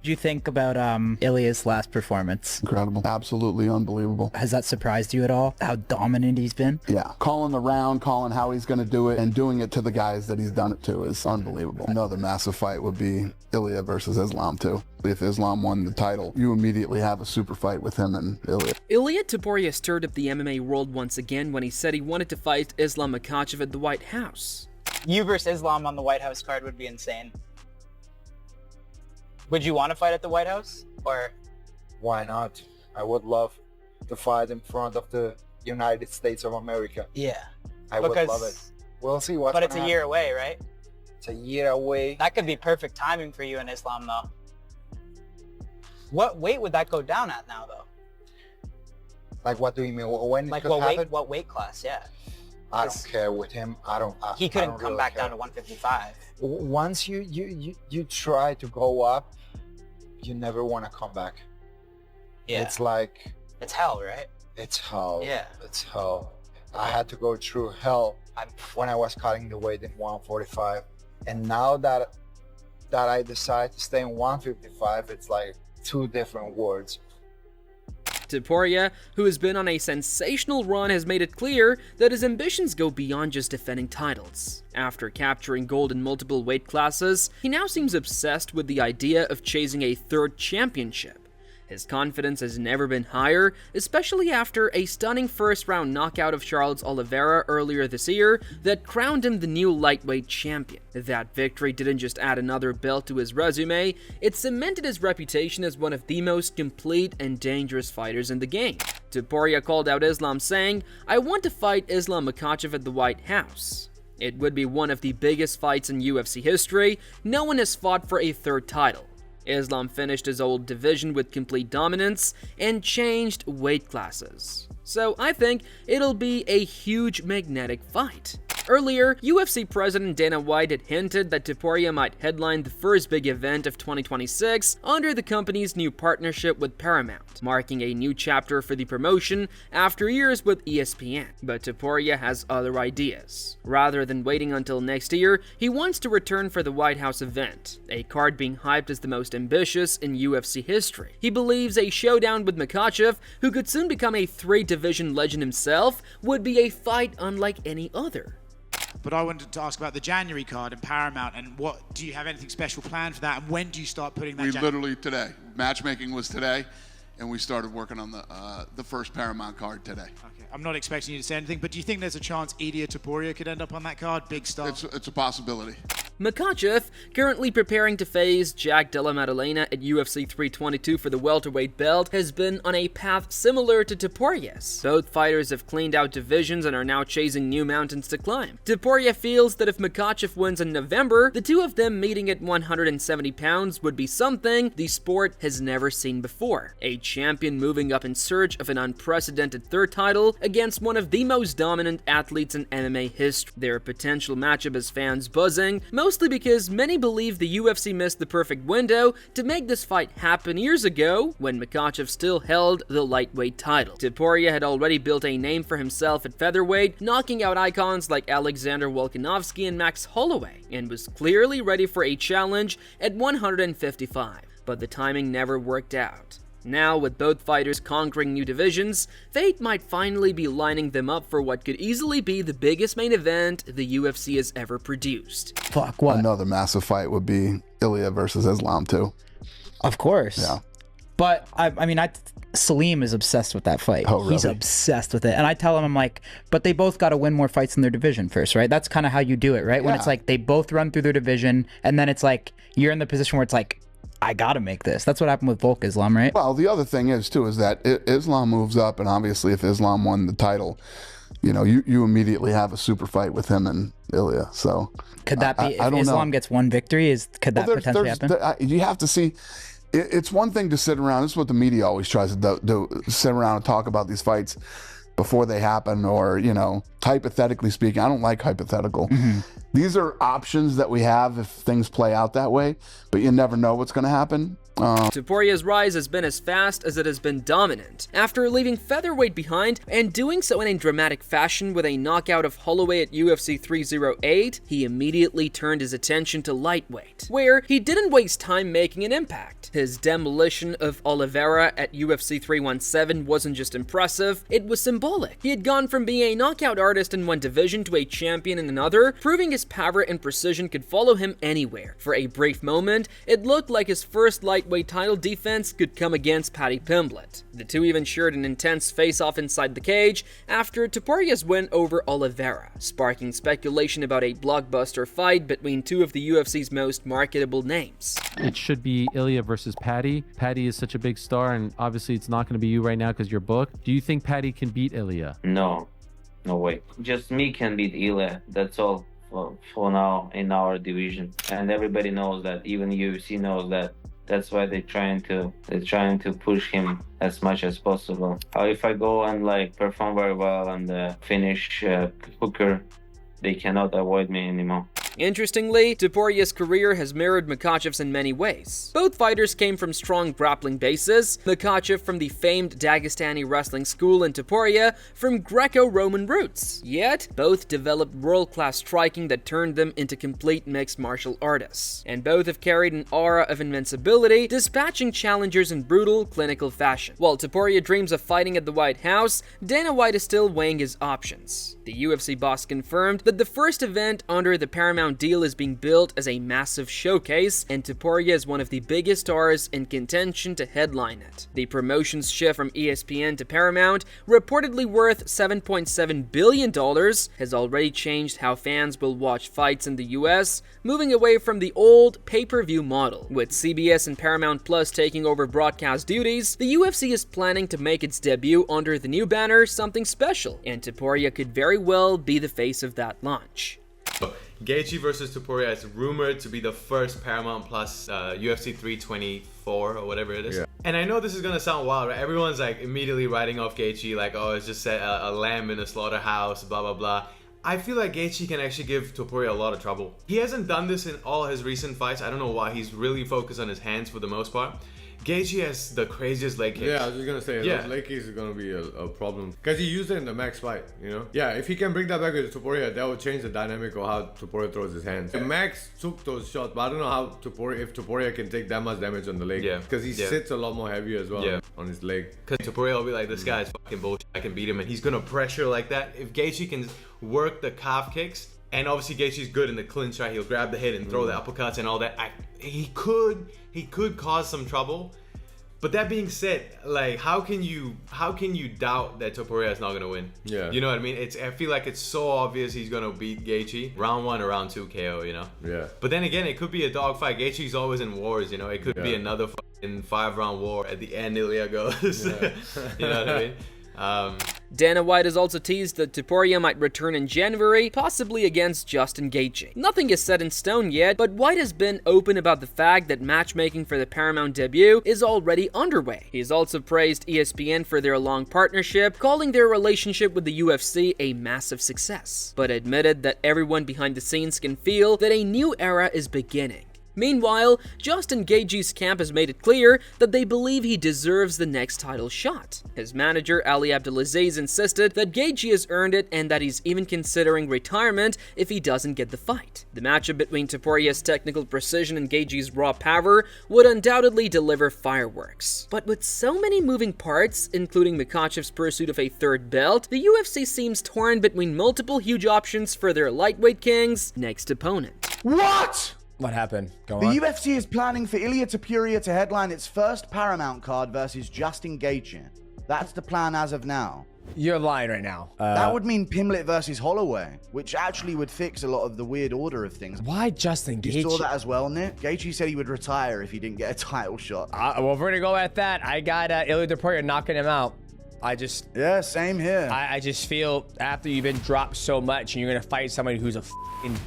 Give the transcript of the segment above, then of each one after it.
do you think about Ilia's last performance? Incredible. Absolutely unbelievable. Has that surprised you at all? How dominant he's been? Yeah. Calling the round, calling how he's going to do it, and doing it to the guys that he's done it to is unbelievable. Another massive fight would be Ilia versus Islam, too. If Islam won the title, you immediately have a super fight with him and Ilia. Ilia Topuria stirred up the MMA world once again when he said he wanted to fight Islam Makhachev at the White House. You versus Islam on the White House card would be insane. Would you want to fight at the White House? Or Why not? I would love to fight in front of the United States of America. yeah. I would love it. We'll see what's But it's gonna a year happen. away, right? It's a year away. That could be perfect timing for you and Islam, though. What weight would that go down at now, though? Like, what do you mean? When it Like could what happen? weight? What weight class? Yeah. I don't care with him. He couldn't I don't come really back care. down to 155. Once you try to go up, you never want to come back. Yeah. It's like, It's hell, right? it's hell. Yeah. It's hell. I had to go through hell when I was cutting the weight in 145, and now that I decide to stay in 155, it's like two different worlds. Topuria, who has been on a sensational run, has made it clear that his ambitions go beyond just defending titles. After capturing gold in multiple weight classes, he now seems obsessed with the idea of chasing a third championship. His confidence has never been higher, especially after a stunning first-round knockout of Charles Oliveira earlier this year that crowned him the new lightweight champion. That victory didn't just add another belt to his resume, it cemented his reputation as one of the most complete and dangerous fighters in the game. Topuria called out Islam saying, "I want to fight Islam Makhachev at the White House. It would be one of the biggest fights in UFC history. No one has fought for a third title." Islam finished his old division with complete dominance and changed weight classes. So I think it'll be a huge magnetic fight. Earlier, UFC President Dana White had hinted that Topuria might headline the first big event of 2026 under the company's new partnership with Paramount, marking a new chapter for the promotion after years with ESPN. But Topuria has other ideas. Rather than waiting until next year, he wants to return for the White House event, a card being hyped as the most ambitious in UFC history. He believes a showdown with Makhachev, who could soon become a three-division legend himself, would be a fight unlike any other. But I wanted to ask about the January card in Paramount, and what do you have anything special planned for that, and when do you start putting that? We literally today. Matchmaking was today, and we started working on the first Paramount card today. Okay, I'm not expecting you to say anything, but do you think there's a chance Ilia Topuria could end up on that card? Big star. It's a possibility. Makhachev, currently preparing to face Jack Della Maddalena at UFC 322 for the welterweight belt, has been on a path similar to Topuria's. Both fighters have cleaned out divisions and are now chasing new mountains to climb. Topuria feels that if Makhachev wins in November, the two of them meeting at 170 pounds would be something the sport has never seen before. A champion moving up in search of an unprecedented third title against one of the most dominant athletes in MMA history. Their potential matchup has fans buzzing, mostly because many believe the UFC missed the perfect window to make this fight happen years ago when Makhachev still held the lightweight title. Topuria had already built a name for himself at featherweight, knocking out icons like Alexander Volkanovski and Max Holloway, and was clearly ready for a challenge at 155, but the timing never worked out. Now, with both fighters conquering new divisions, fate might finally be lining them up for what could easily be the biggest main event the UFC has ever produced. Fuck, what? Another massive fight would be Ilia versus Islam, too. Of course. Yeah. But, I mean, Salim is obsessed with that fight. Oh, really? He's obsessed with it. And I tell him, I'm like, but they both got to win more fights in their division first, right? That's kind of how you do it, right? When it's like they both run through their division, and then it's like you're in the position where it's like, I gotta make this. That's what happened with Volk Islam, right? Well, the other thing is, too, is that Islam moves up, and obviously if Islam won the title, you know, you immediately have a super fight with him and Ilia. So could that be, I if don't Islam know. gets one victory, could that potentially happen? You have to see, it's one thing to sit around, this is what the media always tries to do, sit around and talk about these fights before they happen, or, you know, hypothetically speaking. I don't like hypothetical. These are options that we have if things play out that way, but you never know what's going to happen. Topuria's rise has been as fast as it has been dominant. After leaving featherweight behind and doing so in a dramatic fashion with a knockout of Holloway at UFC 308, he immediately turned his attention to lightweight, where he didn't waste time making an impact. His demolition of Oliveira at UFC 317 wasn't just impressive, it was symbolic. He had gone from being a knockout artist in one division to a champion in another, proving his power and precision could follow him anywhere. For a brief moment, it looked like his first lightweight title defense could come against Paddy Pimblett. The two even shared an intense face-off inside the cage after Topuria's win over Oliveira, sparking speculation about a blockbuster fight between two of the UFC's most marketable names. It should be Ilia versus Paddy. Paddy is such a big star, and obviously it's not going to be you right now because you're booked. Do you think Paddy can beat Ilia? No way. Just me can beat Ilia. That's all for now in our division, and everybody knows that. Even UFC knows that. That's why they're trying to push him as much as possible. If I go and like perform very well and finish Hooker, they cannot avoid me anymore. Interestingly, Topuria's career has mirrored Makhachev's in many ways. Both fighters came from strong grappling bases, Makhachev from the famed Dagestani wrestling school and Topuria from Greco-Roman roots. Yet, both developed world-class striking that turned them into complete mixed martial artists. And both have carried an aura of invincibility, dispatching challengers in brutal, clinical fashion. While Topuria dreams of fighting at the White House, Dana White is still weighing his options. The UFC boss confirmed that the first event under the Paramount deal is being built as a massive showcase, and Topuria is one of the biggest stars in contention to headline it. The promotion's shift from ESPN to Paramount, reportedly worth $7.7 billion, has already changed how fans will watch fights in the US, moving away from the old pay-per-view model. With CBS and Paramount Plus taking over broadcast duties, the UFC is planning to make its debut under the new banner something special, and Topuria could very well be the face of that launch. Gaethje versus Topuria is rumored to be the first Paramount Plus UFC 324 or whatever it is. Yeah. And I know this is gonna sound wild, right? Everyone's like immediately writing off Gaethje, like, oh, it's just a lamb in a slaughterhouse, blah blah blah. I feel like Gaethje can actually give Topuria a lot of trouble. He hasn't done this in all his recent fights. I don't know why. He's really focused on his hands for the most part. Gaethje has the craziest leg kicks. Yeah, I was just gonna say, those leg kicks are gonna be a problem. Because he used it in the Max fight, you know? Yeah, if he can bring that back with Topuria, that would change the dynamic of how Topuria throws his hands. Max took those shots, but I don't know how if Topuria can take that much damage on the leg. Yeah. Because he sits a lot more heavy as well on his leg. Because Topuria will be like, this guy's fucking bullshit, I can beat him, and he's gonna pressure like that. If Gaethje can work the calf kicks, and obviously Gaethje's good in the clinch, right? He'll grab the head and throw the uppercuts and all that. He could cause some trouble. But that being said, like, how can you doubt that Topuria is not gonna win? Yeah. You know what I mean? I feel like it's so obvious he's gonna beat Gaethje. Round 1 or round 2 KO, you know? Yeah. But then again, it could be a dogfight. Gaethje's always in wars, you know? It could be another fucking 5-round war. At the end, Ilia goes. Yeah. You know what I mean? Dana White has also teased that Topuria might return in January, possibly against Justin Gaethje. Nothing is set in stone yet, but White has been open about the fact that matchmaking for the Paramount debut is already underway. He has also praised ESPN for their long partnership, calling their relationship with the UFC a massive success, but admitted that everyone behind the scenes can feel that a new era is beginning. Meanwhile, Justin Gaethje's camp has made it clear that they believe he deserves the next title shot. His manager, Ali Abdelaziz, insisted that Gaethje has earned it and that he's even considering retirement if he doesn't get the fight. The matchup between Topuria's technical precision and Gaethje's raw power would undoubtedly deliver fireworks. But with so many moving parts, including Makhachev's pursuit of a third belt, the UFC seems torn between multiple huge options for their lightweight king's next opponent. What? What happened? Go on. The UFC is planning for Ilia Topuria to headline its first Paramount card versus Justin Gaethje. That's the plan as of now. You're lying right now. That would mean Pimblett versus Holloway, which actually would fix a lot of the weird order of things. Why Justin Gaethje? You saw that as well, Nick? Gaethje said he would retire if he didn't get a title shot. Well, if we're gonna go at that, I got Ilia Topuria knocking him out. Yeah, same here. I just feel after you've been dropped so much and you're gonna fight somebody who's a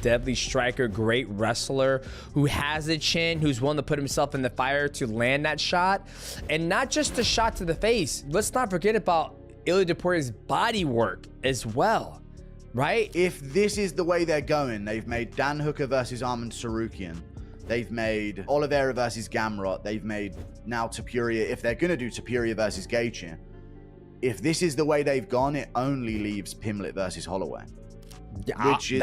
deadly striker, great wrestler, who has a chin, who's willing to put himself in the fire to land that shot, and not just the shot to the face. Let's not forget about Ilia Topuria's body work as well, right? If this is the way they're going, they've made Dan Hooker versus Arman Sarukian, They've made Oliveira versus Gamrot. They've made now Topuria. If they're going to do Topuria versus Gaethje, if this is the way they've gone, it only leaves Pimblett versus Holloway. Which is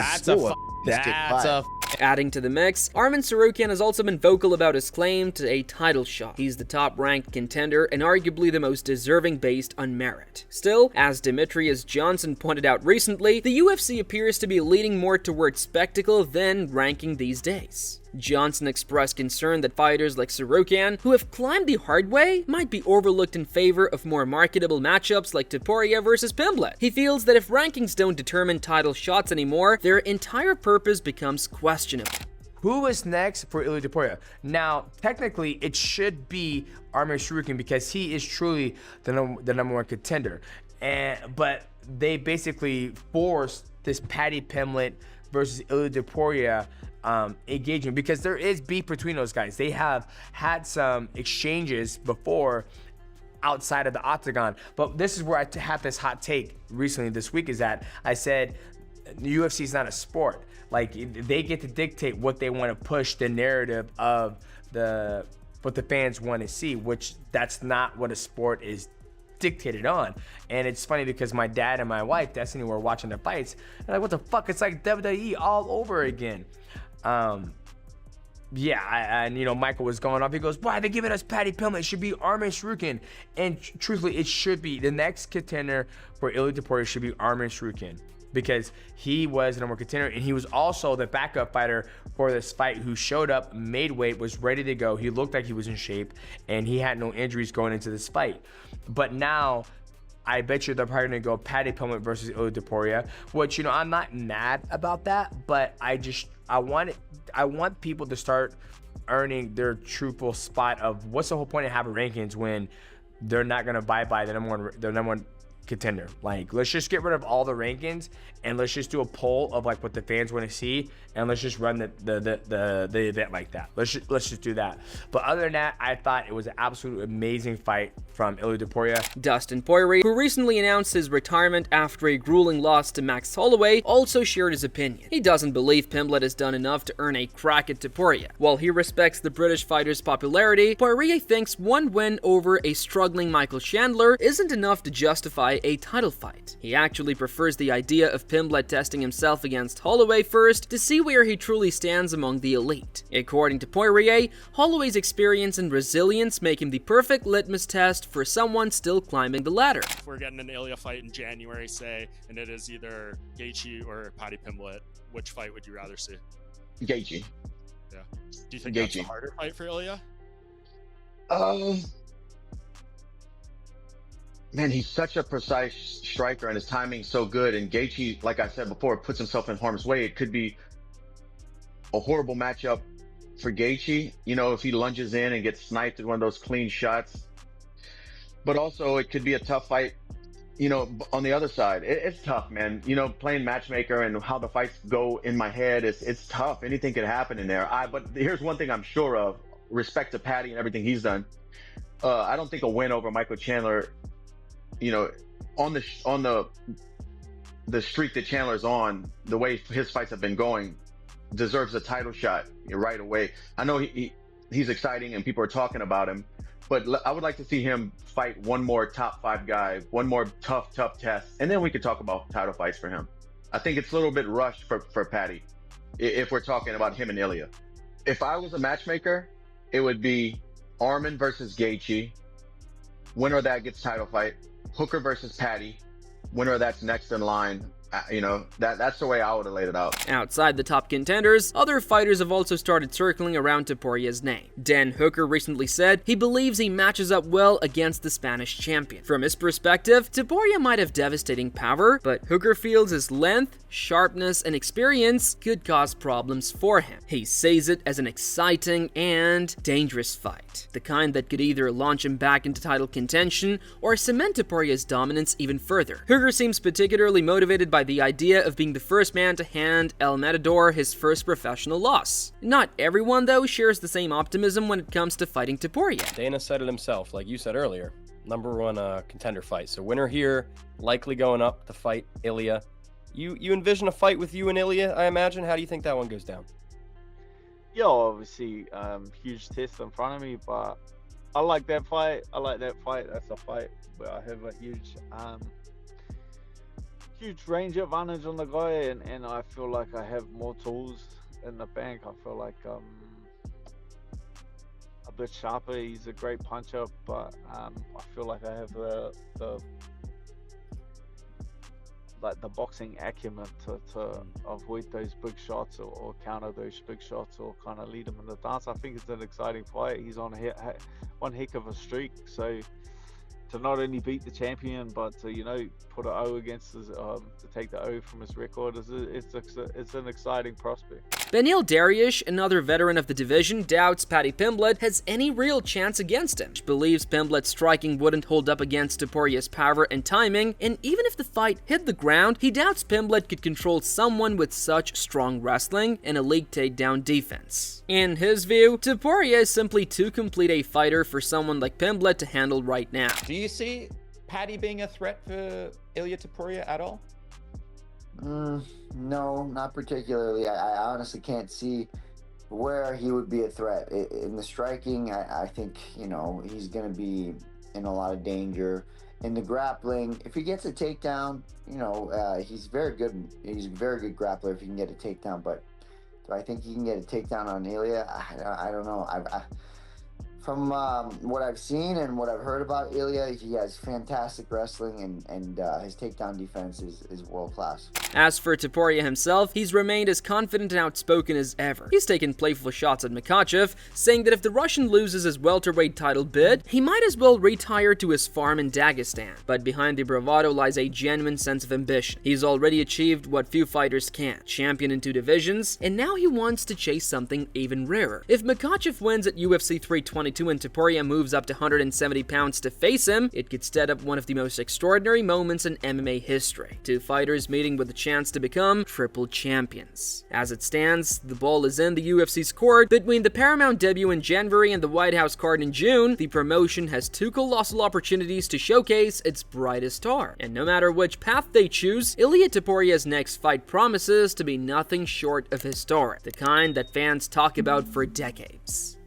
Adding to the mix, Arman Tsarukyan has also been vocal about his claim to a title shot. He's the top-ranked contender and arguably the most deserving based on merit. Still, as Demetrius Johnson pointed out recently, the UFC appears to be leaning more towards spectacle than ranking these days. Johnson expressed concern that fighters like Tsarukyan, who have climbed the hard way, might be overlooked in favor of more marketable matchups like Topuria versus Pimblett. He feels that if rankings don't determine title shots anymore, their entire purpose becomes questionable. Who is next for Ilia Topuria? Now, technically, it should be Arman Tsarukyan because he is truly the number one contender. But they basically forced this Paddy Pimblett versus Ilia Topuria engagement because there is beef between those guys. They have had some exchanges before outside of the octagon, but this is where I had this hot take recently this week, is that I said the UFC is not a sport. Like, they get to dictate what they want to push, the narrative of what the fans want to see, which that's not what a sport is dictated on. And it's funny because my dad and my wife Destiny were watching the fights and like, what the fuck, it's like WWE all over again. And you know, Michael was going off. He goes, why are they giving us Paddy Pimblett? It should be Arman Tsarukyan. And truthfully, it should be the next contender for Ilia Topuria should be Arman Tsarukyan, because he was the number one contender and he was also the backup fighter for this fight, who showed up, made weight, was ready to go. He looked like he was in shape and he had no injuries going into this fight. But now I bet you they're probably gonna go Paddy Pimblett versus Ilia Topuria, which, you know, I'm not mad about that, but I want people to start earning their truthful spot of what's the whole point of having rankings when they're not gonna abide by the number one contender. Like, let's just get rid of all the rankings and let's just do a poll of like what the fans want to see, and let's just run the event like that. Let's just do that. But other than that, I thought it was an absolute amazing fight from Ilia Topuria. Dustin Poirier, who recently announced his retirement after a grueling loss to Max Holloway, also shared his opinion. He doesn't believe Pimblett has done enough to earn a crack at Topuria. While he respects the British fighter's popularity, Poirier thinks one win over a struggling Michael Chandler isn't enough to justify a title fight. He actually prefers the idea of Pimblett testing himself against Holloway first to see where he truly stands among the elite. According to Poirier, Holloway's experience and resilience make him the perfect litmus test for someone still climbing the ladder. If we're getting an Ilia fight in January, say, and it is either Gaethje or Paddy Pimblett, which fight would you rather see? Gaethje. Yeah. Do you think Gaethje. That's a harder fight for Ilia? Man, he's such a precise striker and his timing's so good. And Gaethje, like I said before, puts himself in harm's way. It could be a horrible matchup for Gaethje, you know, if he lunges in and gets sniped at one of those clean shots. But also it could be a tough fight, you know, on the other side. It's tough, man. You know, playing matchmaker and how the fights go in my head, it's tough. Anything could happen in there. But here's one thing I'm sure of, respect to Paddy and everything he's done. I don't think a win over Michael Chandler, you know, on the streak that Chandler's on, the way his fights have been going, deserves a title shot right away. I know he's exciting and people are talking about him, but I would like to see him fight one more top 5 guy, one more tough test, and then we could talk about title fights for him. I think it's a little bit rushed for Paddy, if we're talking about him and Ilia. If I was a matchmaker, it would be Arman versus Gaethje. Winner of that gets title fight. Hooker versus Paddy. Winner of that's next in line. You know, that's the way I would have laid it out. Outside the top contenders, other fighters have also started circling around Topuria's name. Dan Hooker recently said he believes he matches up well against the Spanish champion. From his perspective, Topuria might have devastating power, but Hooker feels his length, sharpness, and experience could cause problems for him. He sees it as an exciting and dangerous fight, the kind that could either launch him back into title contention or cement Topuria's dominance even further. Hooker seems particularly motivated by the idea of being the first man to hand El Matador his first professional loss. Not everyone, though, shares the same optimism when it comes to fighting Topuria. Dana said it himself, like you said earlier, #1 contender fight. So winner here, likely going up to fight Ilia. You envision a fight with you and Ilia, I imagine. How do you think that one goes down? Yeah, obviously, huge test in front of me, but I like that fight. That's a fight where I have a huge range advantage on the guy, and I feel like I have more tools in the bank. I feel like a bit sharper. He's a great puncher, but I feel like I have the boxing acumen to avoid those big shots or counter those big shots or kind of lead him in the dance. I think it's an exciting fight. He's on one heck of a streak, so to not only beat the champion but to put an O against his to take the O from his record it's an exciting prospect. Beneil Dariush, another veteran of the division, doubts Paddy Pimblett has any real chance against him. He believes Pimblett's striking wouldn't hold up against Topuria's power and timing, and even if the fight hit the ground, he doubts Pimblett could control someone with such strong wrestling and a league takedown defense. In his view, Topuria is simply too complete a fighter for someone like Pimblett to handle right now. Do you see Paddy being a threat for Ilia Topuria at all? No, not particularly. I honestly can't see where he would be a threat. In the striking, I think, he's going to be in a lot of danger. In the grappling, if he gets a takedown, he's very good. He's a very good grappler if he can get a takedown. But do I think he can get a takedown on Ilia? I don't know. From what I've seen and what I've heard about Ilia, he has fantastic wrestling and his takedown defense is world class. As for Topuria himself, he's remained as confident and outspoken as ever. He's taken playful shots at Makhachev, saying that if the Russian loses his welterweight title bid, he might as well retire to his farm in Dagestan. But behind the bravado lies a genuine sense of ambition. He's already achieved what few fighters can, champion in 2 divisions, and now he wants to chase something even rarer. If Makhachev wins at UFC 322 and Topuria moves up to 170 pounds to face him, it could set up one of the most extraordinary moments in MMA history. 2 fighters meeting with a chance to become triple champions. As it stands, the ball is in the UFC's court. Between the Paramount debut in January and the White House card in June, the promotion has 2 colossal opportunities to showcase its brightest star. And no matter which path they choose, Ilia Topuria's next fight promises to be nothing short of historic, the kind that fans talk about for decades.